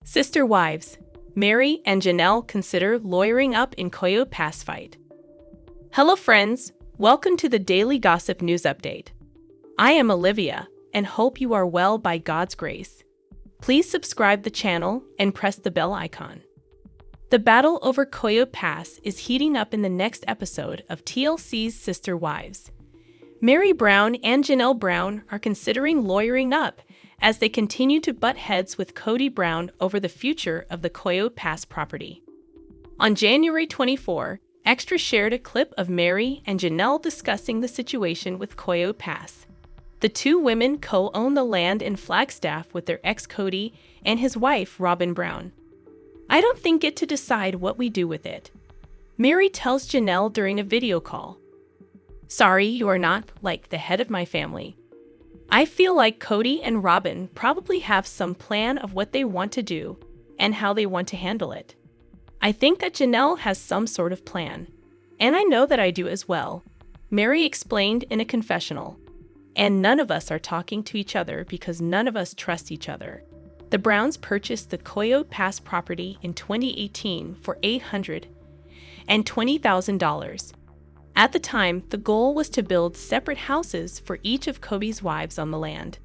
Sister wives, Meri and Janelle consider lawyering up in Coyote Pass fight. Hello friends, welcome to the Daily Gossip News Update. I am Olivia and hope you are well by God's grace. Please subscribe the channel and press the bell icon. The battle over Coyote Pass is heating up in the next episode of TLC's Sister Wives. Meri Brown and Janelle Brown are considering lawyering up as they continue to butt heads with Kody Brown over the future of the Coyote Pass property. On January 24, Extra shared a clip of Meri and Janelle discussing the situation with Coyote Pass. The two women co-own the land in Flagstaff with their ex Kody and his wife Robyn Brown. I don't think get to decide what we do with it. Meri tells Janelle during a video call. Sorry, you are not, like, the head of my family. I feel like Kody and Robyn probably have some plan of what they want to do and how they want to handle it. I think that Janelle has some sort of plan. And I know that I do as well, Meri explained in a confessional. And none of us are talking to each other because none of us trust each other. The Browns purchased the Coyote Pass property in 2018 for $820,000. At the time, the goal was to build separate houses for each of Kody's wives on the land.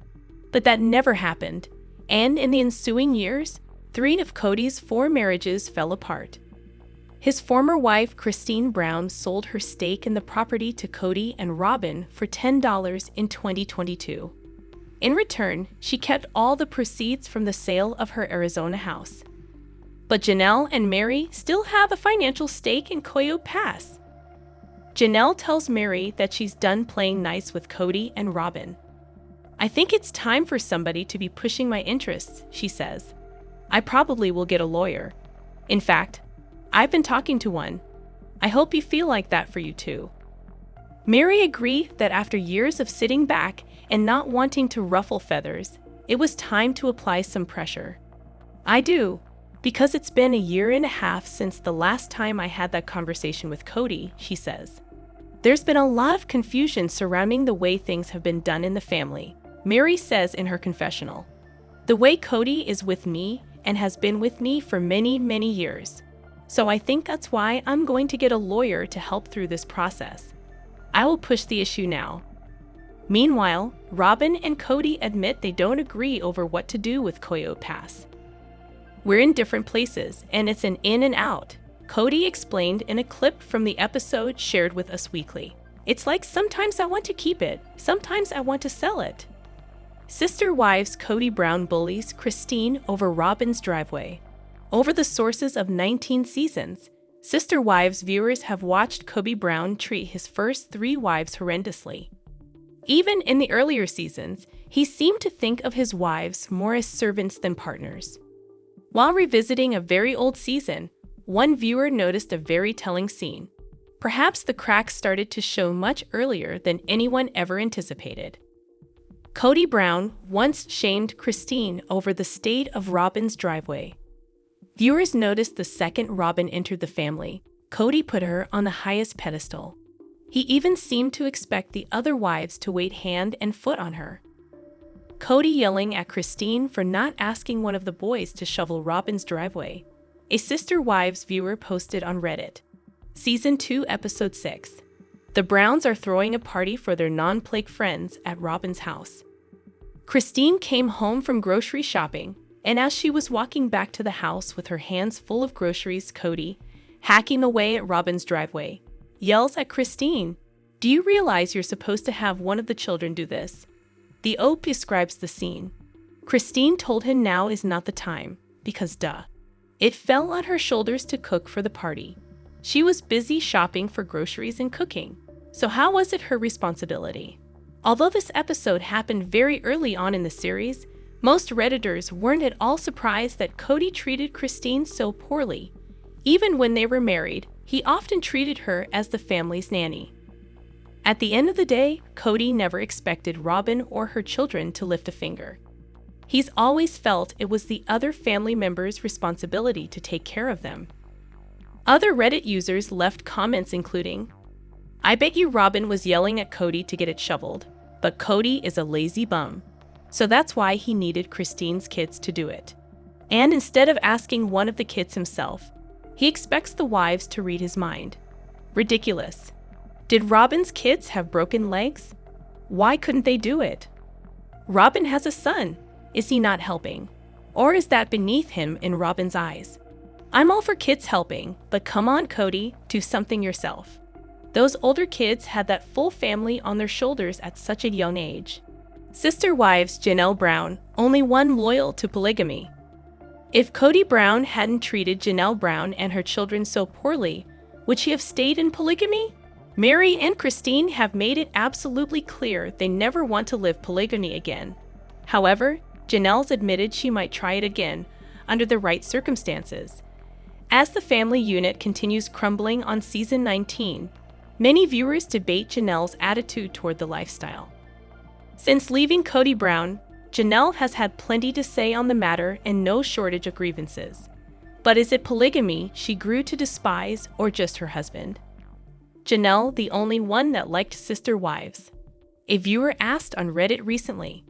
But that never happened, and in the ensuing years, 3 of Kody's 4 marriages fell apart. His former wife, Kody Brown, sold her stake in the property to Kody and Robyn for $10 in 2022. In return, she kept all the proceeds from the sale of her Arizona house. But Janelle and Meri still have a financial stake in Coyote Pass. Janelle tells Meri that she's done playing nice with Kody and Robyn. I think it's time for somebody to be pushing my interests, she says. I probably will get a lawyer. In fact, I've been talking to one. I hope you feel like that for you too. Meri agreed that after years of sitting back and not wanting to ruffle feathers, it was time to apply some pressure. I do, because it's been a year and a half since the last time I had that conversation with Kody, she says. There's been a lot of confusion surrounding the way things have been done in the family, Meri says in her confessional. The way Kody is with me and has been with me for many, many years. So I think that's why I'm going to get a lawyer to help through this process. I will push the issue now. Meanwhile, Robyn and Kody admit they don't agree over what to do with Coyote Pass. We're in different places, and it's an in and out, Kody explained in a clip from the episode shared with Us Weekly. It's like sometimes I want to keep it, sometimes I want to sell it. Sister wives Kody Brown bullies Kody over Robyn's driveway. Over the sources of 19 seasons, Sister Wives viewers have watched Kody Brown treat his first 3 wives horrendously. Even in the earlier seasons, he seemed to think of his wives more as servants than partners. While revisiting a very old season, one viewer noticed a very telling scene. Perhaps the cracks started to show much earlier than anyone ever anticipated. Kody Brown once shamed Kody over the state of Robyn's driveway. Viewers noticed the second Robyn entered the family, Kody put her on the highest pedestal. He even seemed to expect the other wives to wait hand and foot on her. Kody yelling at Kody for not asking one of the boys to shovel Robyn's driveway. A Sister Wives viewer posted on Reddit. Season 2, Episode 6. The Browns are throwing a party for their non-plague friends at Robyn's house. Kody came home from grocery shopping, and as she was walking back to the house with her hands full of groceries, Kody, hacking away at Robyn's driveway, yells at Kody, "Do you realize you're supposed to have one of the children do this?" The OP describes the scene. Kody told him now is not the time, because duh. It fell on her shoulders to cook for the party. She was busy shopping for groceries and cooking, so how was it her responsibility? Although this episode happened very early on in the series, most Redditors weren't at all surprised that Kody treated Kody so poorly. Even when they were married, he often treated her as the family's nanny. At the end of the day, Kody never expected Robyn or her children to lift a finger. He's always felt it was the other family members' responsibility to take care of them. Other Reddit users left comments including, "I bet you Robyn was yelling at Kody to get it shoveled, but Kody is a lazy bum. So that's why he needed Kody's kids to do it." And instead of asking one of the kids himself, he expects the wives to read his mind. Ridiculous. Did Robyn's kids have broken legs? Why couldn't they do it? Robyn has a son. Is he not helping? Or is that beneath him in Robyn's eyes? I'm all for kids helping, but come on, Kody, do something yourself. Those older kids had that full family on their shoulders at such a young age. Sister wives Janelle Brown, only one loyal to polygamy. If Kody Brown hadn't treated Janelle Brown and her children so poorly, would she have stayed in polygamy? Meri and Christine have made it absolutely clear they never want to live polygamy again. However, Janelle's admitted she might try it again under the right circumstances. As the family unit continues crumbling on season 19, many viewers debate Janelle's attitude toward the lifestyle. Since leaving Kody Brown, Janelle has had plenty to say on the matter and no shortage of grievances. But is it polygamy she grew to despise or just her husband? Janelle, the only one that liked sister wives. A viewer asked on Reddit recently,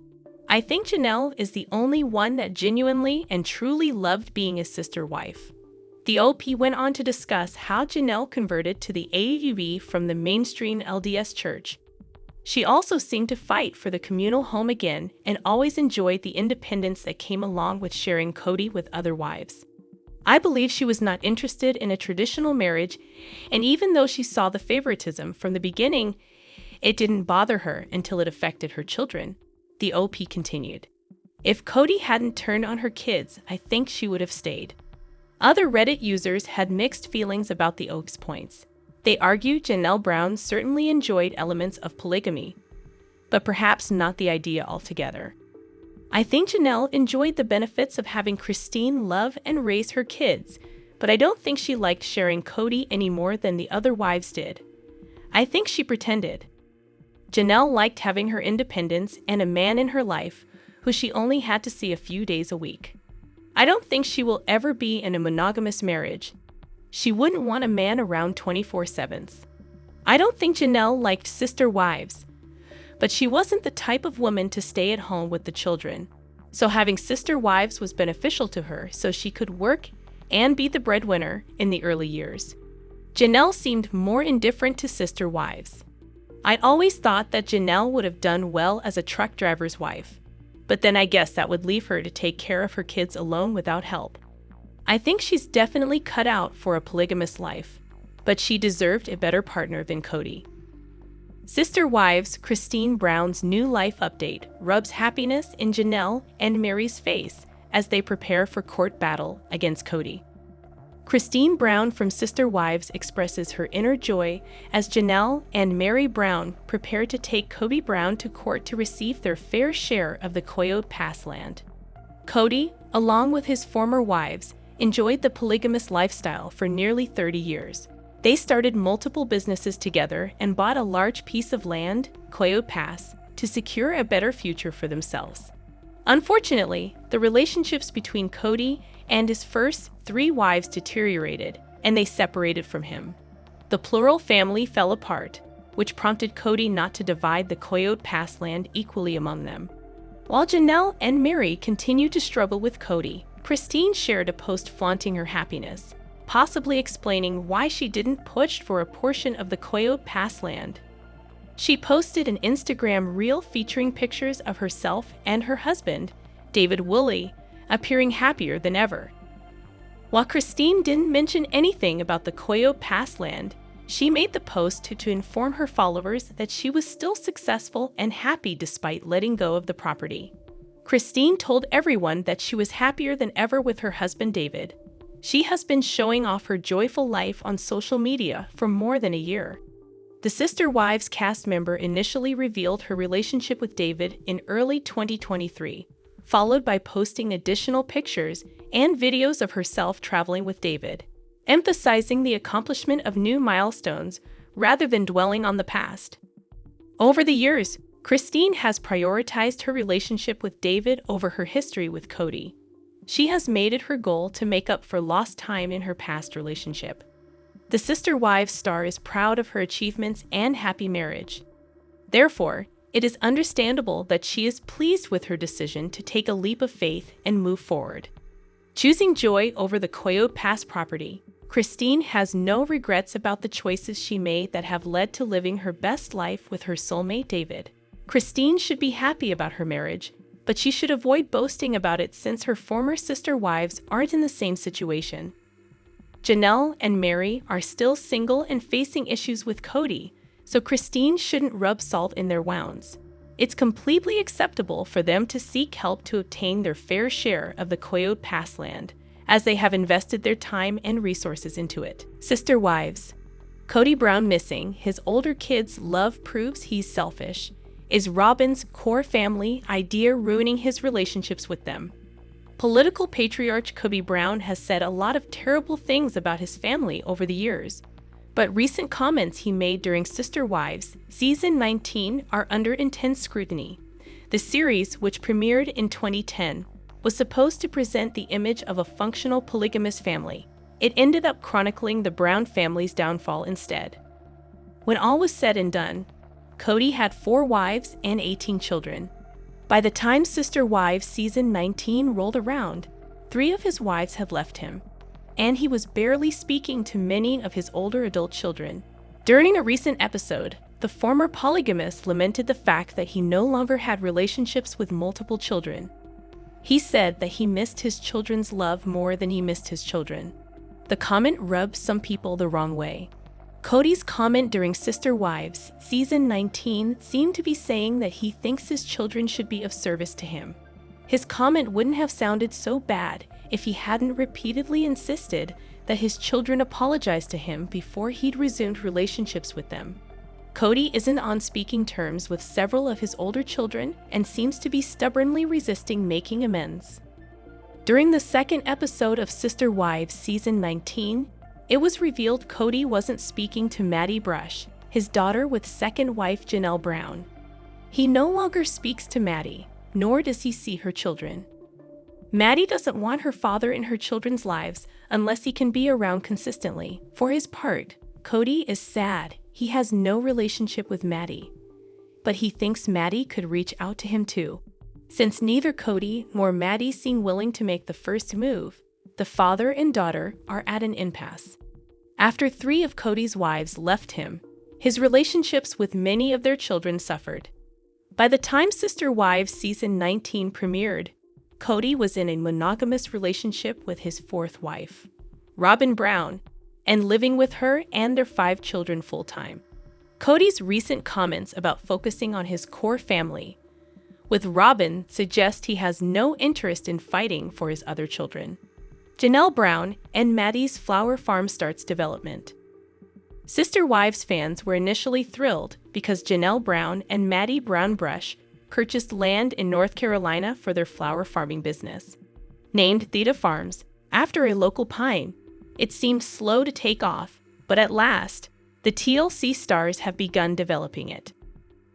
I think Janelle is the only one that genuinely and truly loved being a sister wife. The OP went on to discuss how Janelle converted to the AUB from the mainstream LDS church. She also seemed to fight for the communal home again and always enjoyed the independence that came along with sharing Kody with other wives. I believe she was not interested in a traditional marriage, and even though she saw the favoritism from the beginning, it didn't bother her until it affected her children. The OP continued. If Kody hadn't turned on her kids, I think she would have stayed. Other Reddit users had mixed feelings about the OP's points. They argued Janelle Brown certainly enjoyed elements of polygamy, but perhaps not the idea altogether. I think Janelle enjoyed the benefits of having Christine love and raise her kids, but I don't think she liked sharing Kody any more than the other wives did. I think she pretended. Janelle liked having her independence and a man in her life who she only had to see a few days a week. I don't think she will ever be in a monogamous marriage. She wouldn't want a man around 24/7. I don't think Janelle liked sister wives, but she wasn't the type of woman to stay at home with the children. So having sister wives was beneficial to her so she could work and be the breadwinner in the early years. Janelle seemed more indifferent to sister wives. I'd always thought that Janelle would have done well as a truck driver's wife, but then I guess that would leave her to take care of her kids alone without help. I think she's definitely cut out for a polygamous life, but she deserved a better partner than Kody. Sister Wives Christine Brown's new life update rubs happiness in Janelle and Meri's face as they prepare for court battle against Kody. Christine Brown from Sister Wives expresses her inner joy as Janelle and Meri Brown prepare to take Kody Brown to court to receive their fair share of the Coyote Pass land. Kody, along with his former wives, enjoyed the polygamous lifestyle for nearly 30 years. They started multiple businesses together and bought a large piece of land, Coyote Pass, to secure a better future for themselves. Unfortunately, the relationships between Kody and his first 3 wives deteriorated, and they separated from him. The plural family fell apart, which prompted Kody not to divide the Coyote Pass land equally among them. While Janelle and Meri continued to struggle with Kody, Christine shared a post flaunting her happiness, possibly explaining why she didn't push for a portion of the Coyote Pass land. She posted an Instagram reel featuring pictures of herself and her husband, David Woolley, appearing happier than ever. While Christine didn't mention anything about the Coyote Pass land, she made the post to inform her followers that she was still successful and happy despite letting go of the property. Christine told everyone that she was happier than ever with her husband David. She has been showing off her joyful life on social media for more than a year. The Sister Wives cast member initially revealed her relationship with David in early 2023, followed by posting additional pictures and videos of herself traveling with David, emphasizing the accomplishment of new milestones rather than dwelling on the past. Over the years, Christine has prioritized her relationship with David over her history with Kody. She has made it her goal to make up for lost time in her past relationship. The Sister Wives star is proud of her achievements and happy marriage. Therefore, it is understandable that she is pleased with her decision to take a leap of faith and move forward. Choosing joy over the Coyote Pass property, Christine has no regrets about the choices she made that have led to living her best life with her soulmate David. Christine should be happy about her marriage, but she should avoid boasting about it since her former sister wives aren't in the same situation. Janelle and Meri are still single and facing issues with Kody, so Christine shouldn't rub salt in their wounds. It's completely acceptable for them to seek help to obtain their fair share of the Coyote Pass land, as they have invested their time and resources into it. Sister wives. Kody Brown missing his older kids' love proves he's selfish. Is Robyn's core family idea ruining his relationships with them? Political patriarch Kody Brown has said a lot of terrible things about his family over the years, but recent comments he made during Sister Wives Season 19 are under intense scrutiny. The series, which premiered in 2010, was supposed to present the image of a functional polygamous family. It ended up chronicling the Brown family's downfall instead. When all was said and done, Kody had 4 wives and 18 children. By the time Sister Wives Season 19 rolled around, 3 of his wives had left him, and he was barely speaking to many of his older adult children. During a recent episode, the former polygamist lamented the fact that he no longer had relationships with multiple children. He said that he missed his children's love more than he missed his children. The comment rubbed some people the wrong way. Kody's comment during Sister Wives Season 19 seemed to be saying that he thinks his children should be of service to him. His comment wouldn't have sounded so bad if he hadn't repeatedly insisted that his children apologize to him before he'd resumed relationships with them. Kody isn't on speaking terms with several of his older children and seems to be stubbornly resisting making amends. During the second episode of Sister Wives Season 19, it was revealed Kody wasn't speaking to Maddie Brush, his daughter with second wife Janelle Brown. He no longer speaks to Maddie, nor does he see her children. Maddie doesn't want her father in her children's lives unless he can be around consistently. For his part, Kody is sad he has no relationship with Maddie, but he thinks Maddie could reach out to him too. Since neither Kody nor Maddie seem willing to make the first move, the father and daughter are at an impasse. After 3 of Kody's wives left him, his relationships with many of their children suffered. By the time Sister Wives Season 19 premiered, Kody was in a monogamous relationship with his 4th wife, Robyn Brown, and living with her and their 5 children full-time. Kody's recent comments about focusing on his core family with Robyn suggest he has no interest in fighting for his other children. Janelle Brown and Maddie's flower farm starts development. Sister Wives fans were initially thrilled because Janelle Brown and Maddie Brown Brush purchased land in North Carolina for their flower farming business. Named Theta Farms, after a local pine, it seemed slow to take off, but at last, the TLC stars have begun developing it.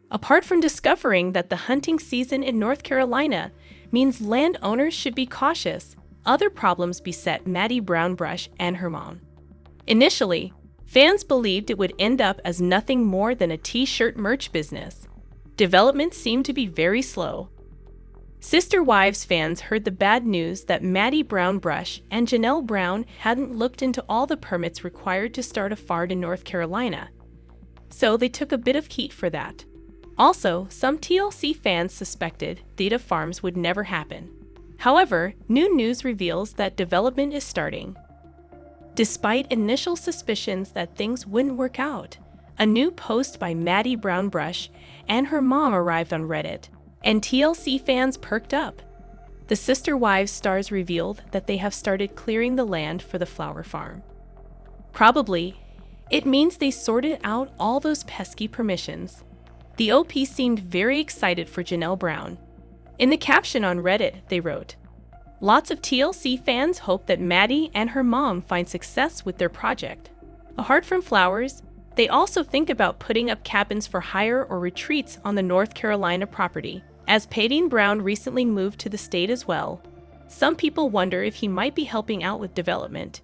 Apart from discovering that the hunting season in North Carolina means landowners should be cautious, other problems beset Maddie Brown Brush and her mom. Initially, fans believed it would end up as nothing more than a t-shirt merch business. Development seemed to be very slow. Sister Wives fans heard the bad news that Maddie Brown Brush and Janelle Brown hadn't looked into all the permits required to start a farm in North Carolina, so they took a bit of heat for that. Also, some TLC fans suspected Theta Farms would never happen. However, new news reveals that development is starting. Despite initial suspicions that things wouldn't work out, a new post by Maddie Brown Brush and her mom arrived on Reddit, and TLC fans perked up. The Sister Wives stars revealed that they have started clearing the land for the flower farm. Probably, it means they sorted out all those pesky permissions. The OP seemed very excited for Janelle Brown. In the caption on Reddit, they wrote, "Lots of TLC fans hope that Maddie and her mom find success with their project. A heart from flowers. They also think about putting up cabins for hire or retreats on the North Carolina property, as Kody Brown recently moved to the state as well. Some people wonder if he might be helping out with development."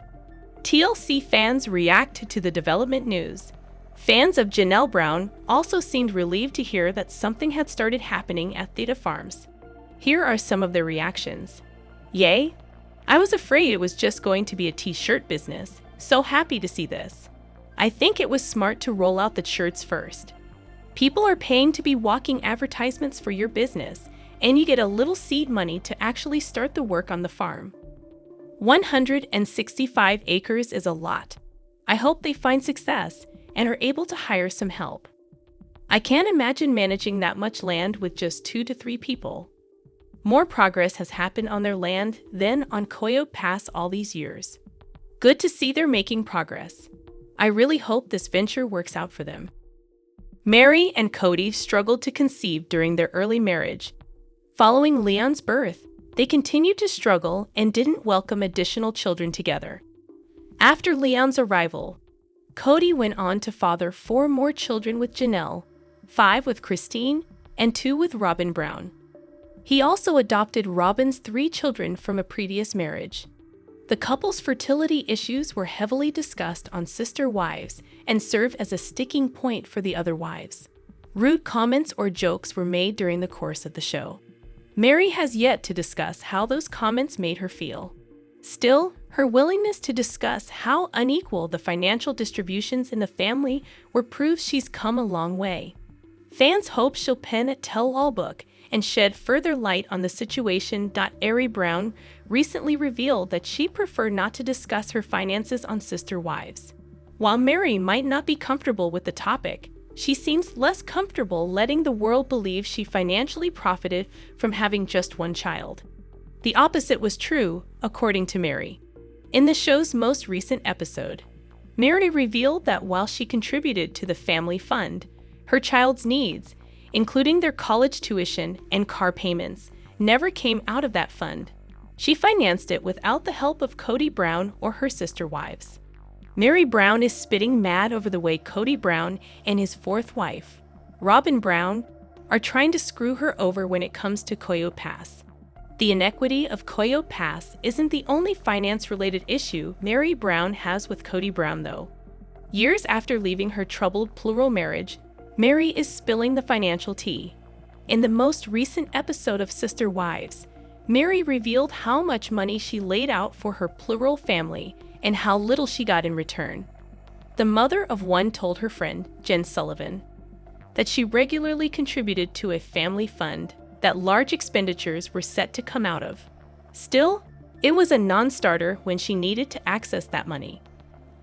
TLC fans react to the development news. Fans of Janelle Brown also seemed relieved to hear that something had started happening at Theta Farms. Here are some of their reactions. "Yay! I was afraid it was just going to be a t-shirt business. So happy to see this. I think it was smart to roll out the shirts first. People are paying to be walking advertisements for your business, and you get a little seed money to actually start the work on the farm. 165 acres is a lot. I hope they find success and are able to hire some help. I can't imagine managing that much land with just 2 to 3 people. More progress has happened on their land than on Coyote Pass all these years. Good to see they're making progress. I really hope this venture works out for them. Meri and Kody struggled to conceive during their early marriage. Following Leon's birth, they continued to struggle and didn't welcome additional children together. After Leon's arrival, Kody went on to father 4 more children with Janelle, 5 with Christine, and 2 with Robyn Brown. He also adopted Robyn's 3 children from a previous marriage. The couple's fertility issues were heavily discussed on Sister Wives and served as a sticking point for the other wives. Rude comments or jokes were made during the course of the show. Meri has yet to discuss how those comments made her feel. Still, her willingness to discuss how unequal the financial distributions in the family were proves she's come a long way. Fans hope she'll pen a tell-all book and shed further light on the situation. Kody Brown recently revealed that she'd prefer not to discuss her finances on Sister Wives. While Meri might not be comfortable with the topic, she seems less comfortable letting the world believe she financially profited from having just 1 child. The opposite was true, according to Meri. In the show's most recent episode, Meri revealed that while she contributed to the family fund, her child's needs, including their college tuition and car payments, never came out of that fund. She financed it without the help of Kody Brown or her sister wives. Meri Brown is spitting mad over the way Kody Brown and his 4th wife, Robyn Brown, are trying to screw her over when it comes to Coyote Pass. The inequity of Coyote Pass isn't the only finance-related issue Meri Brown has with Kody Brown, though. Years after leaving her troubled plural marriage, Meri is spilling the financial tea. In the most recent episode of Sister Wives, Meri revealed how much money she laid out for her plural family and how little she got in return. The mother of one told her friend, Jen Sullivan, that she regularly contributed to a family fund that large expenditures were set to come out of. Still, it was a non-starter when she needed to access that money.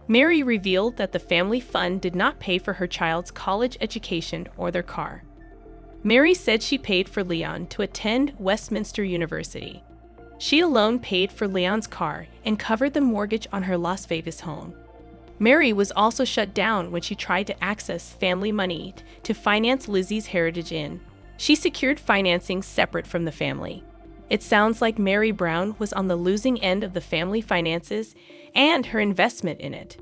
Meri revealed that the family fund did not pay for her child's college education or their car. Meri said she paid for Leon to attend Westminster University. She alone paid for Leon's car and covered the mortgage on her Las Vegas home. Meri was also shut down when she tried to access family money to finance Lizzie's Heritage Inn. She secured financing separate from the family. It sounds like Meri Brown was on the losing end of the family finances and her investment in it.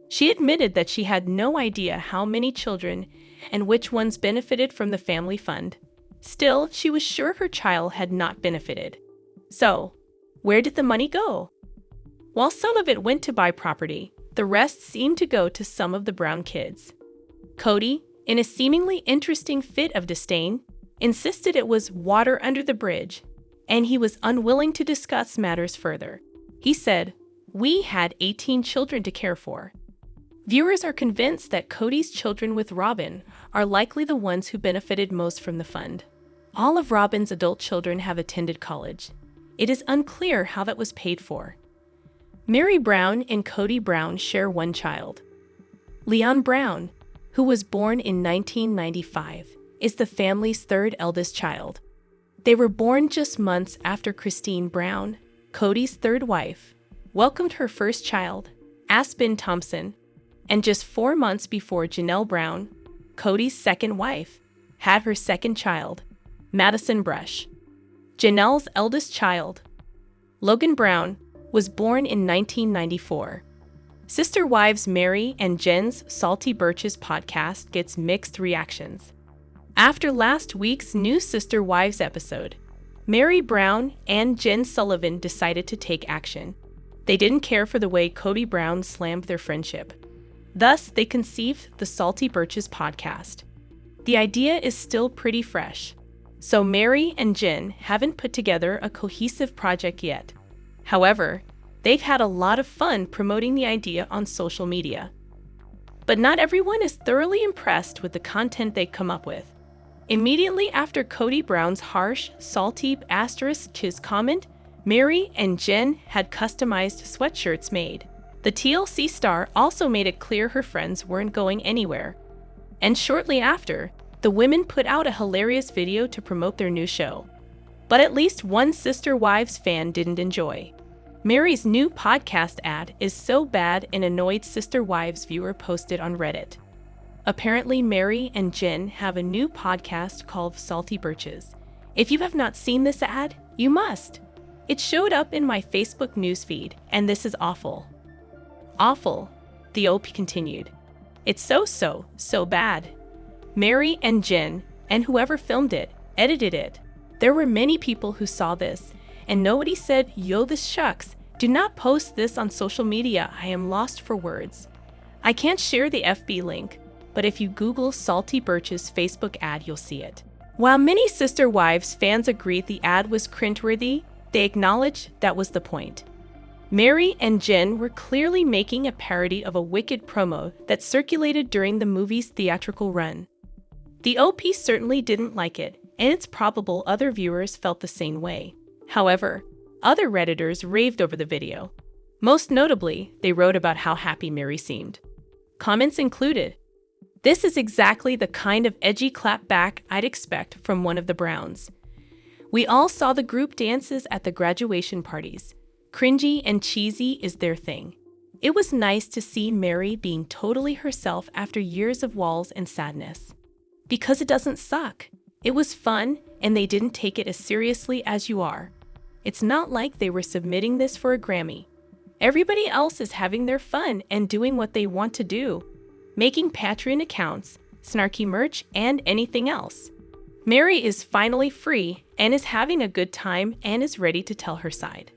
She admitted that she had no idea how many children and which ones benefited from the family fund. Still, she was sure her child had not benefited. So, where did the money go? While some of it went to buy property, the rest seemed to go to some of the Brown kids. Kody, in a seemingly interesting fit of disdain, insisted it was water under the bridge, and he was unwilling to discuss matters further. He said, "We had 18 children to care for." Viewers are convinced that Kody's children with Robyn are likely the ones who benefited most from the fund. All of Robyn's adult children have attended college. It is unclear how that was paid for. Meri Brown and Kody Brown share 1 child. Leon Brown, who was born in 1995, is the family's 3rd eldest child. They were born just months after Christine Brown, Kody's 3rd wife, welcomed her first child, Aspen Thompson, and just 4 months before Janelle Brown, Kody's 2nd wife, had her 2nd child, Madison Brush. Janelle's eldest child, Logan Brown, was born in 1994. Sister Wives Meri and Jen's Salty Birches podcast gets mixed reactions. After last week's new Sister Wives episode, Meri Brown and Jen Sullivan decided to take action. They didn't care for the way Kody Brown slammed their friendship. Thus, they conceived the Salty Birches podcast. The idea is still pretty fresh, so Meri and Jen haven't put together a cohesive project yet. However, they've had a lot of fun promoting the idea on social media. But not everyone is thoroughly impressed with the content they come up with. Immediately after Kody Brown's harsh, salty *chiz comment, Meri and Jen had customized sweatshirts made. The TLC star also made it clear her friends weren't going anywhere. And shortly after, the women put out a hilarious video to promote their new show. But at least one Sister Wives fan didn't enjoy. Meri's new podcast ad is so bad an annoyed Sister Wives viewer posted on Reddit. Apparently, Meri and Jen have a new podcast called Salty Birches. If you have not seen this ad, you must. It showed up in my Facebook newsfeed, and this is awful. Awful, the OP continued. It's so bad. Meri and Jen, and whoever filmed it, edited it. There were many people who saw this, and nobody said, "Yo, this shucks. Do not post this on social media. I am lost for words." I can't share the FB link, but if you Google Salty Birches Facebook ad, you'll see it. While many Sister Wives fans agreed the ad was cringeworthy, they acknowledged that was the point. Meri and Jen were clearly making a parody of a Wicked promo that circulated during the movie's theatrical run. The OP certainly didn't like it, and it's probable other viewers felt the same way. However, other Redditors raved over the video. Most notably, they wrote about how happy Meri seemed. Comments included, "This is exactly the kind of edgy clapback I'd expect from one of the Browns. We all saw the group dances at the graduation parties. Cringy and cheesy is their thing. It was nice to see Meri being totally herself after years of walls and sadness. Because it doesn't suck. It was fun, and they didn't take it as seriously as you are. It's not like they were submitting this for a Grammy. Everybody else is having their fun and doing what they want to do, making Patreon accounts, snarky merch, and anything else. Meri is finally free and is having a good time and is ready to tell her side.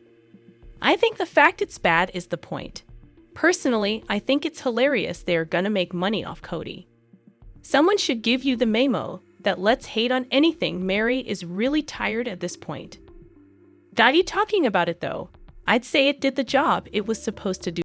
I think the fact it's bad is the point. Personally, I think it's hilarious they are gonna make money off Kody. Someone should give you the memo that let's hate on anything. Meri is really tired at this point. Got you talking about it though. I'd say it did the job it was supposed to do.